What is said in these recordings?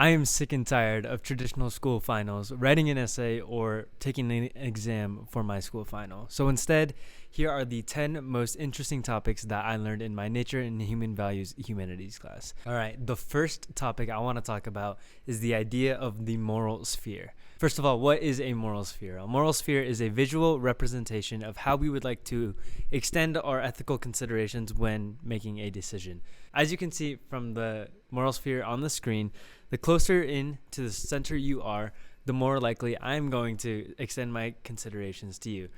I am sick and tired of traditional school finals, writing an essay, or taking an exam for my school final. So instead, here are the 10 most interesting topics that I learned in my Nature and Human Values Humanities class. All right, the first topic I want to talk about is the idea of the moral sphere. First of all, what is a moral sphere? A moral sphere is a visual representation of how we would like to extend our ethical considerations when making a decision. As you can see from the moral sphere on the screen, the closer in to the center you are, the more likely I'm going to extend my considerations to you.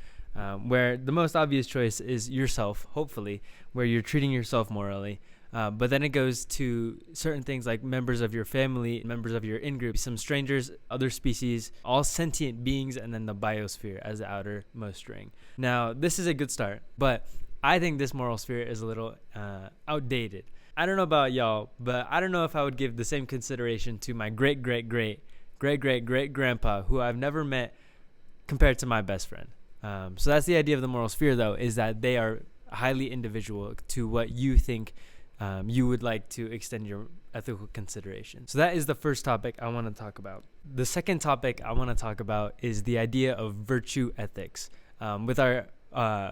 Where the most obvious choice is yourself, hopefully, where you're treating yourself morally. But then it goes to certain things like members of your family, members of your in-group, some strangers, other species, all sentient beings, and then the biosphere as the outermost ring. Now, this is a good start, but I think this moral sphere is a little outdated. I don't know about y'all, but I don't know if I would give the same consideration to my great-great-great-great-great-great-grandpa, who I've never met, compared to my best friend. So that's the idea of the moral sphere, though, is that they are highly individual to what you think you would like to extend your ethical consideration. So that is the first topic I want to talk about. The second topic I want to talk about is the idea of virtue ethics with our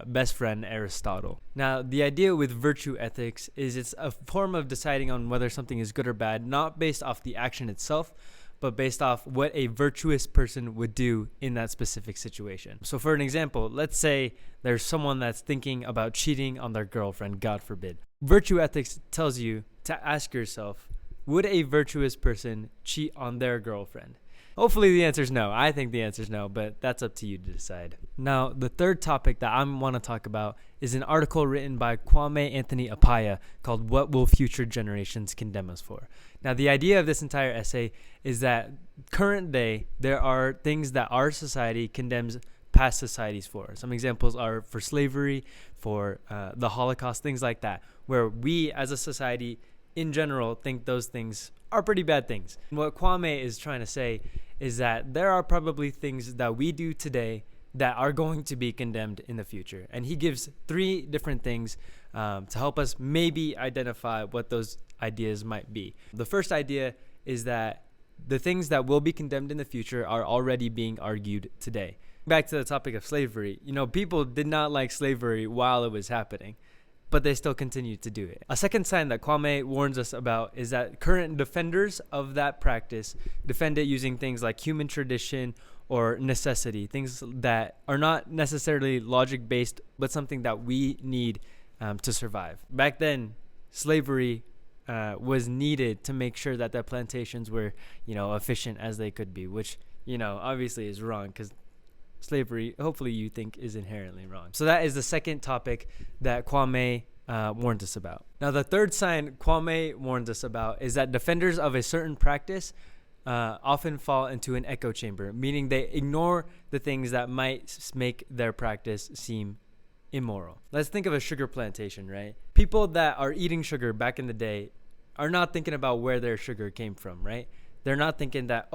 best friend Aristotle. Now, the idea with virtue ethics is it's a form of deciding on whether something is good or bad, not based off the action itself, but based off what a virtuous person would do in that specific situation. So for an example, let's say there's someone that's thinking about cheating on their girlfriend, God forbid. Virtue ethics tells you to ask yourself, would a virtuous person cheat on their girlfriend? Hopefully the answer is no. I think the answer is no, but that's up to you to decide. Now, the third topic that I want to talk about is an article written by Kwame Anthony Appiah called What Will Future Generations Condemn Us For? Now, the idea of this entire essay is that current day, there are things that our society condemns past societies for. Some examples are for slavery, for the Holocaust, things like that, where we as a society in general think those things are pretty bad things. What Kwame is trying to say is that there are probably things that we do today that are going to be condemned in the future. And he gives 3 different things to help us maybe identify what those ideas might be. The first idea is that the things that will be condemned in the future are already being argued today. Back to the topic of slavery, people did not like slavery while it was happening, but they still continue to do it. A second sign that Kwame warns us about is that current defenders of that practice defend it using things like human tradition or necessity, things that are not necessarily logic-based, but something that we need to survive. Back then, slavery was needed to make sure that the plantations were, efficient as they could be, which, obviously is wrong because slavery, hopefully you think, is inherently wrong. So that is the second topic that Kwame warned us about. Now, the third sign Kwame warns us about is that defenders of a certain practice often fall into an echo chamber, meaning they ignore the things that might make their practice seem immoral. Let's think of a sugar plantation, right? People that are eating sugar back in the day are not thinking about where their sugar came from, right? They're not thinking that,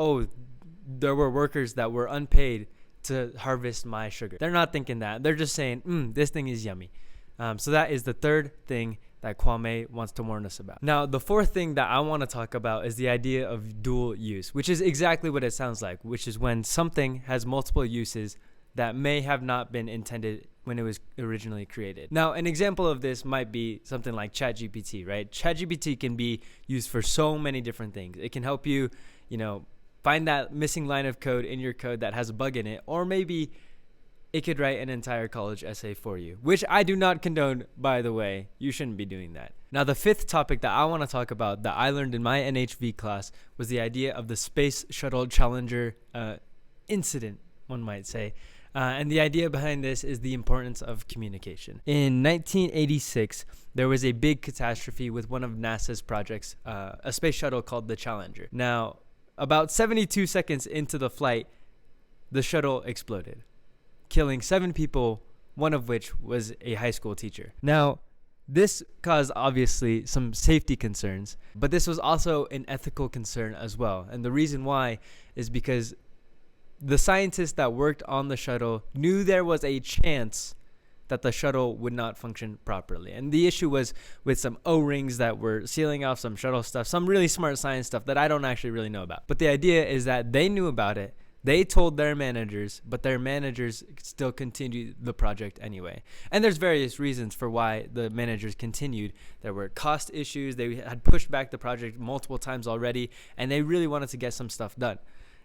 there were workers that were unpaid to harvest my sugar. They're not thinking that. They're just saying, this thing is yummy. So that is the third thing that Kwame wants to warn us about. Now, the fourth thing that I want to talk about is the idea of dual use, which is exactly what it sounds like, which is when something has multiple uses that may have not been intended when it was originally created. Now, an example of this might be something like ChatGPT, right? ChatGPT can be used for so many different things. It can help you, find that missing line of code in your code that has a bug in it, or maybe it could write an entire college essay for you, which I do not condone, by the way. You shouldn't be doing that. Now, the fifth topic that I want to talk about that I learned in my NHV class was the idea of the Space Shuttle Challenger incident, one might say. And the idea behind this is the importance of communication. In 1986, there was a big catastrophe with one of NASA's projects, a space shuttle called the Challenger. Now, about 72 seconds into the flight, the shuttle exploded, killing 7 people, one of which was a high school teacher. Now, this caused obviously some safety concerns, but this was also an ethical concern as well. And the reason why is because the scientists that worked on the shuttle knew there was a chance that the shuttle would not function properly. And the issue was with some O-rings that were sealing off some shuttle stuff, some really smart science stuff that I don't actually really know about. But the idea is that they knew about it. They told their managers, but their managers still continued the project anyway. And there's various reasons for why the managers continued. There were cost issues. They had pushed back the project multiple times already, and they really wanted to get some stuff done.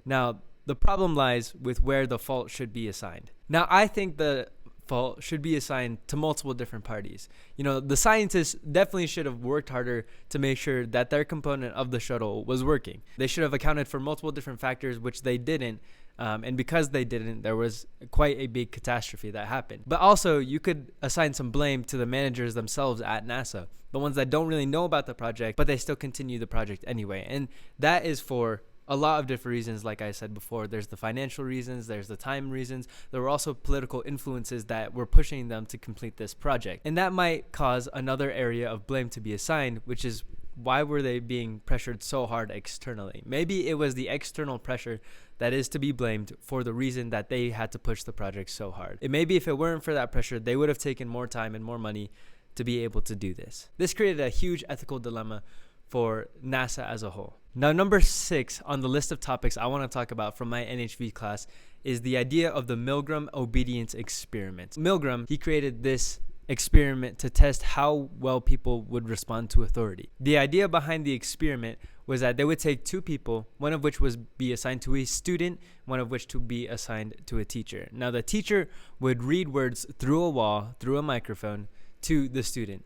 Now, the problem lies with where the fault should be assigned. Now, I think the fault should be assigned to multiple different parties. The scientists definitely should have worked harder to make sure that their component of the shuttle was working. They should have accounted for multiple different factors, which they didn't. And because they didn't, there was quite a big catastrophe that happened. But also, you could assign some blame to the managers themselves at NASA, the ones that don't really know about the project, but they still continue the project anyway. And that is for a lot of different reasons. Like I said before, there's the financial reasons, there's the time reasons. There were also political influences that were pushing them to complete this project. And that might cause another area of blame to be assigned, which is why were they being pressured so hard externally? Maybe it was the external pressure that is to be blamed for the reason that they had to push the project so hard. Maybe if it weren't for that pressure, they would have taken more time and more money to be able to do this. This created a huge ethical dilemma for NASA as a whole. Now, number 6 on the list of topics I want to talk about from my NHV class is the idea of the Mgram obedience experiment. Mgram, he created this experiment to test how well people would respond to authority. The idea behind the experiment was that they would take 2 people, one of which would be assigned to a student, one of which to be assigned to a teacher. Now, the teacher would read words through a wall, through a microphone, to the student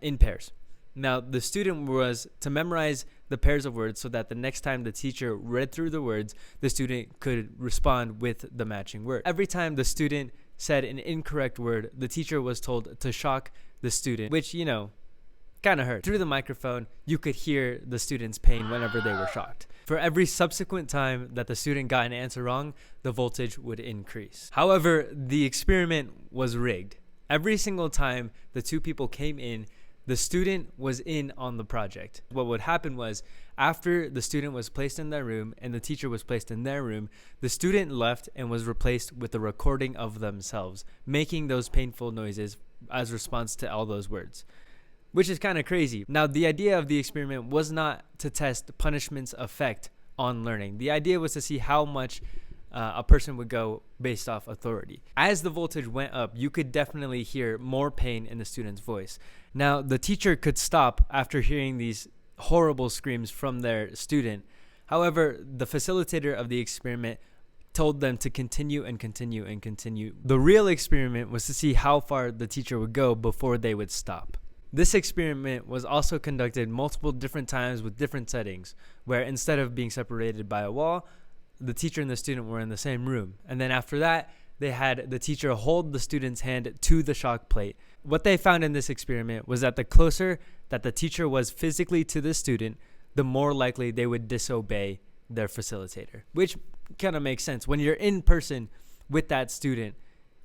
in pairs. Now, the student was to memorize the pairs of words so that the next time the teacher read through the words, the student could respond with the matching word. Every time the student said an incorrect word, the teacher was told to shock the student, which, kind of hurt. Through the microphone, you could hear the student's pain whenever they were shocked. For every subsequent time that the student got an answer wrong, the voltage would increase. However, the experiment was rigged. Every single time the 2 people came in, the student was in on the project. What would happen was, after the student was placed in their room and the teacher was placed in their room, the student left and was replaced with a recording of themselves, making those painful noises as response to all those words, which is kind of crazy. Now, the idea of the experiment was not to test punishment's effect on learning. The idea was to see how much a person would go based off authority. As the voltage went up, you could definitely hear more pain in the student's voice. Now, the teacher could stop after hearing these horrible screams from their student. However, the facilitator of the experiment told them to continue and continue and continue. The real experiment was to see how far the teacher would go before they would stop. This experiment was also conducted multiple different times with different settings, where instead of being separated by a wall, the teacher and the student were in the same room. And then after that, they had the teacher hold the student's hand to the shock plate. What they found in this experiment was that the closer that the teacher was physically to the student, the more likely they would disobey their facilitator, which kind of makes sense. When you're in person with that student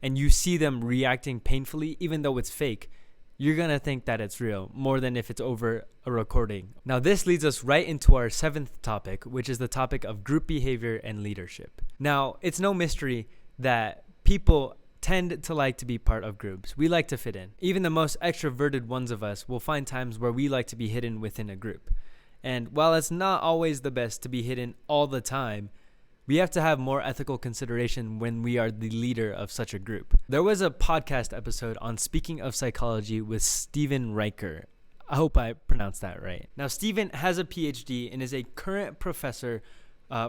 and you see them reacting painfully, even though it's fake, you're going to think that it's real more than if it's over a recording. Now, this leads us right into our 7th topic, which is the topic of group behavior and leadership. Now, it's no mystery that people tend to like to be part of groups. We like to fit in. Even the most extroverted ones of us will find times where we like to be hidden within a group. And while it's not always the best to be hidden all the time, we have to have more ethical consideration when we are the leader of such a group. There was a podcast episode on Speaking of Psychology with Steven Riker. I hope I pronounced that right. Now, Steven has a PhD and is a current professor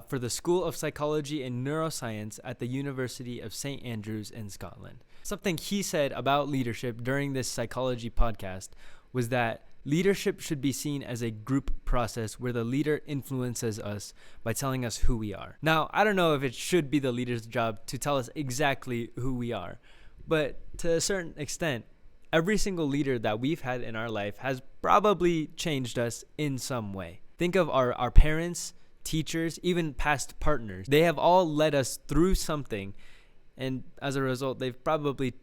for the School of Psychology and Neuroscience at the University of St. Andrews in Scotland. Something he said about leadership during this psychology podcast was that leadership should be seen as a group process where the leader influences us by telling us who we are. Now, I don't know if it should be the leader's job to tell us exactly who we are, but to a certain extent, every single leader that we've had in our life has probably changed us in some way. Think of our parents, teachers, even past partners. They have all led us through something, and as a result, they've probably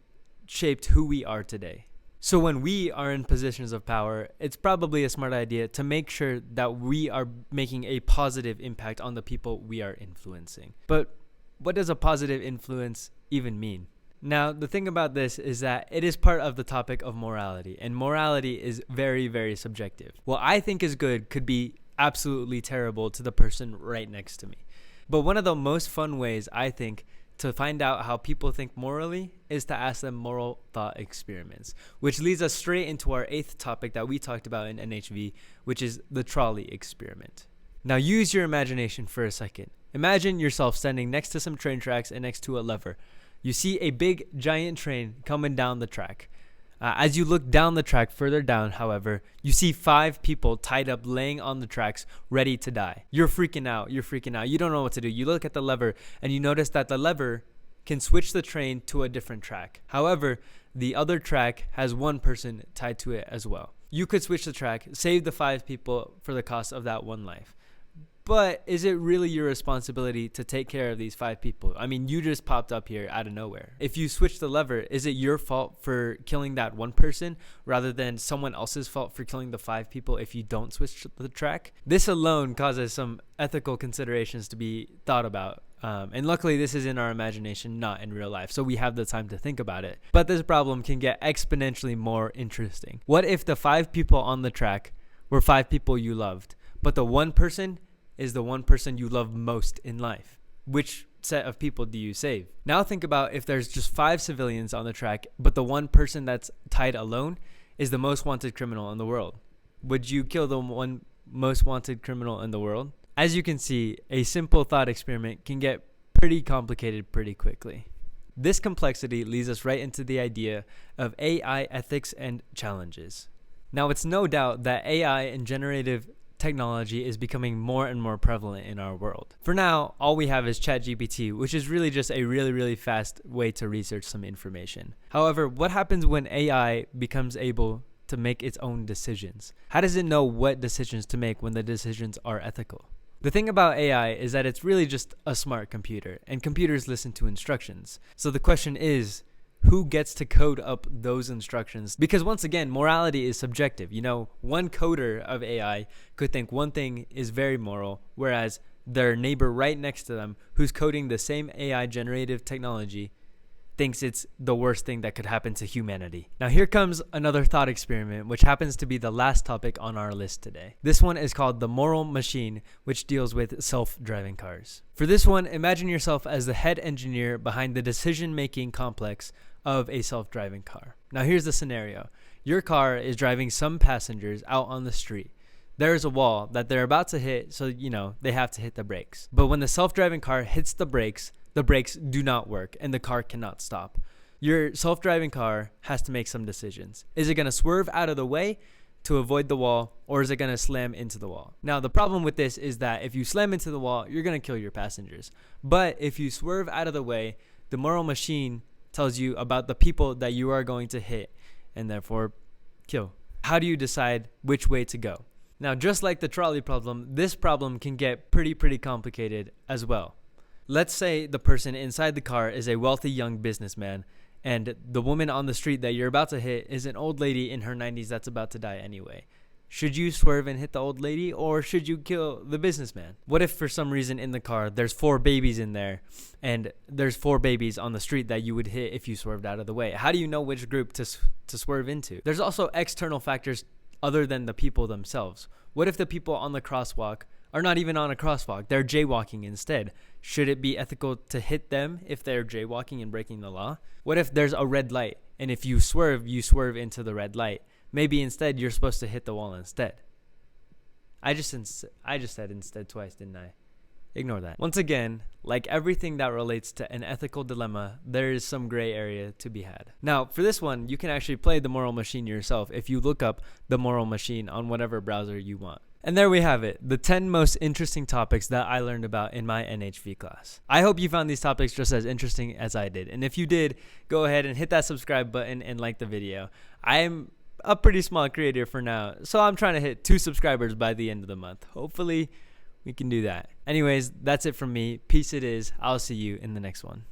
shaped who we are today. So when we are in positions of power, it's probably a smart idea to make sure that we are making a positive impact on the people we are influencing. But what does a positive influence even mean? Now, the thing about this is that it is part of the topic of morality, and morality is very, very subjective. What I think is good could be absolutely terrible to the person right next to me. But one of the most fun ways, I think, to find out how people think morally is to ask them moral thought experiments, which leads us straight into our 8th topic that we talked about in NHV, which is the trolley experiment. Now use your imagination for a second. Imagine yourself standing next to some train tracks and next to a lever. You see a big giant train coming down the track. As you look down the track further down, however, you see 5 people tied up laying on the tracks ready to die. You're freaking out. You don't know what to do. You look at the lever and you notice that the lever can switch the train to a different track. However, the other track has one person tied to it as well. You could switch the track, save the 5 people for the cost of that one life. But is it really your responsibility to take care of these 5 people? I mean, you just popped up here out of nowhere. If you switch the lever, is it your fault for killing that one person rather than someone else's fault for killing the 5 people if you don't switch the track? This alone causes some ethical considerations to be thought about. And luckily, this is in our imagination, not in real life, so we have the time to think about it. But this problem can get exponentially more interesting. What if the 5 people on the track were 5 people you loved, but the one person is the one person you love most in life? Which set of people do you save? Now think about if there's just 5 civilians on the track, but the one person that's tied alone is the most wanted criminal in the world. Would you kill the one most wanted criminal in the world? As you can see, a simple thought experiment can get pretty complicated pretty quickly. This complexity leads us right into the idea of AI ethics and challenges. Now, it's no doubt that AI and generative technology is becoming more and more prevalent in our world. For now, all we have is ChatGPT, which is really just a really fast way to research some information. However, what happens when AI becomes able to make its own decisions? How does it know what decisions to make when the decisions are ethical? The thing about AI is that it's really just a smart computer, and computers listen to instructions. So the question is, who gets to code up those instructions? Because once again, morality is subjective. You know, one coder of AI could think one thing is very moral, whereas their neighbor right next to them, who's coding the same AI generative technology, thinks it's the worst thing that could happen to humanity. Now here comes another thought experiment, which happens to be the last topic on our list today. This one is called the moral machine, which deals with self-driving cars. For this one, imagine yourself as the head engineer behind the decision-making complex of a self-driving car. Now here's the scenario. Your car is driving some passengers out on the street. There is a wall that they're about to hit, so they have to hit the brakes. But when the self-driving car hits the brakes do not work and the car cannot stop. Your self-driving car has to make some decisions. Is it going to swerve out of the way to avoid the wall, or is it going to slam into the wall? Now, the problem with this is that if you slam into the wall, you're going to kill your passengers. But if you swerve out of the way, the moral machine tells you about the people that you are going to hit and therefore kill. How do you decide which way to go? Now, just like the trolley problem, this problem can get pretty complicated as well. Let's say the person inside the car is a wealthy young businessman, and the woman on the street that you're about to hit is an old lady in her 90s that's about to die anyway. Should you swerve and hit the old lady, or should you kill the businessman? What if for some reason in the car there's 4 babies in there, and there's 4 babies on the street that you would hit if you swerved out of the way? How do you know which group to swerve into? There's also external factors other than the people themselves. What if the people on the crosswalk are not even on a crosswalk? They're jaywalking instead. Should it be ethical to hit them if they're jaywalking and breaking the law? What if there's a red light, and if you swerve into the red light? Maybe instead you're supposed to hit the wall instead. I just said instead twice, didn't I? Ignore that. Once again, like everything that relates to an ethical dilemma, there is some gray area to be had. Now, for this one, you can actually play the moral machine yourself if you look up the moral machine on whatever browser you want. And there we have it, the 10 most interesting topics that I learned about in my NHV class. I hope you found these topics just as interesting as I did. And if you did, go ahead and hit that subscribe button and like the video. I'm a pretty small creator for now, so I'm trying to hit 2 subscribers by the end of the month. Hopefully, we can do that. Anyways, that's it from me. Peace it is. I'll see you in the next one.